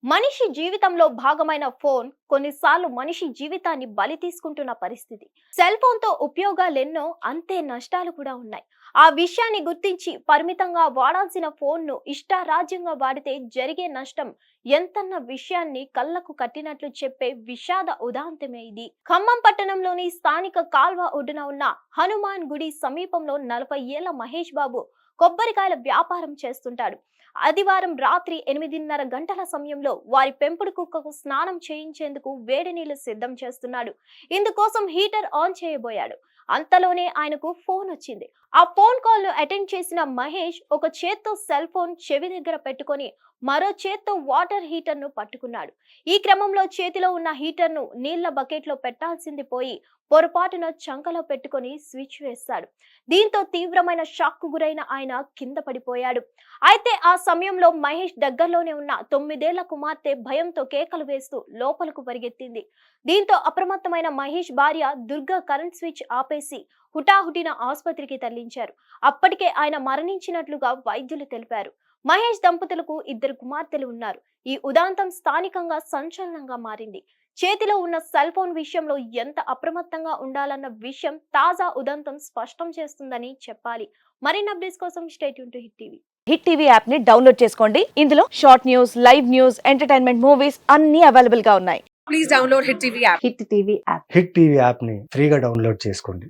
మనిషి జీవితంలో భాగమైన ఫోన్ కొన్నిసార్లు మనిషి జీవితాన్ని బలి తీసుకుంటున్న పరిస్థితి. సెల్ ఫోన్ తో ఉపయోగాలెన్నో, అంతే నష్టాలు కూడా ఉన్నాయి. ఆ విషయాన్ని గుర్తించి పరిమితంగా వాడాల్సిన ఫోన్ ను ఇష్టారాజ్యంగా వాడితే జరిగే నష్టం ఎంతన్న విషయాన్ని కళ్ళకు కట్టినట్లు చెప్పే విషాద ఉదాంతమే ఇది. ఖమ్మం పట్టణంలోని స్థానిక కాల్వ ఒడ్డున ఉన్న హనుమాన్ గుడి సమీపంలో 40 ఏళ్ల మహేష్ బాబు కొబ్బరికాయల వ్యాపారం చేస్తుంటాడు. ఆదివారం రాత్రి 8:30 గంటల సమయంలో వారి పెంపుడు కుక్కకు స్నానం చేయించేందుకు వేడి నీళ్లు సిద్ధం చేస్తున్నాడు. ఇందుకోసం హీటర్ ఆన్ చేయబోయాడు. అంతలోనే ఆయనకు ఫోన్ వచ్చింది. ఆ ఫోన్ కాల్ ను అటెండ్ చేసిన మహేష్ ఒక చేత్తో సెల్ ఫోన్ చెవి దగ్గర పెట్టుకొని మరో చేత్తో వాటర్ హీటర్ ను పట్టుకున్నాడు. ఈ క్రమంలో చేతిలో ఉన్న హీటర్ ను నీళ్ల బకెట్ లో పెట్టాల్సింది పోయి పొరపాటున చంకలో పెట్టుకొని స్విచ్ వేస్తాడు. దీంతో తీవ్రమైన షాక్ కు గురైన ఆయన కింద పడిపోయాడు. అయితే ఆ సమయంలో మహేష్ దగ్గరలోనే ఉన్న 9 ఏళ్ల కుమార్తె భయంతో కేకలు వేస్తూ లోపలకు పరిగెత్తింది. దీంతో అప్రమత్తమైన మహేష్ భార్య దుర్గా కరెంట్ స్విచ్ ఆపేసి హుటాహుటిన ఆసుపత్రికి తరలించారు. అప్పటికే ఆయన మరణించినట్లుగా వైద్యులు తెలిపారు. మహేష్ దంపతులకు 2 కుమార్తెలు ఉన్నారు. ఈ ఉదాంతం స్థానికంగా సంచలనంగా మారింది. చేతిలో ఉన్న సెల్ ఫోన్ విషయంలో ఎంత అప్రమత్తంగా ఉండాలన్న విషయం తాజా ఉదంతం స్పష్టం చేస్తుందని చెప్పాలి. మరిన్ని అప్డేట్స్ కోసం stay tune to hit TV. Hit TV app ని డౌన్లోడ్ చేసుకోండి. ఇందులో short news, live news, entertainment movies అన్ని అవైలబుల్ గా ఉన్నాయి. Please download Hit TV app. Hit TV app. Hit TV యాప్ని ఫ్రీగా డౌన్లోడ్ చేసుకోండి.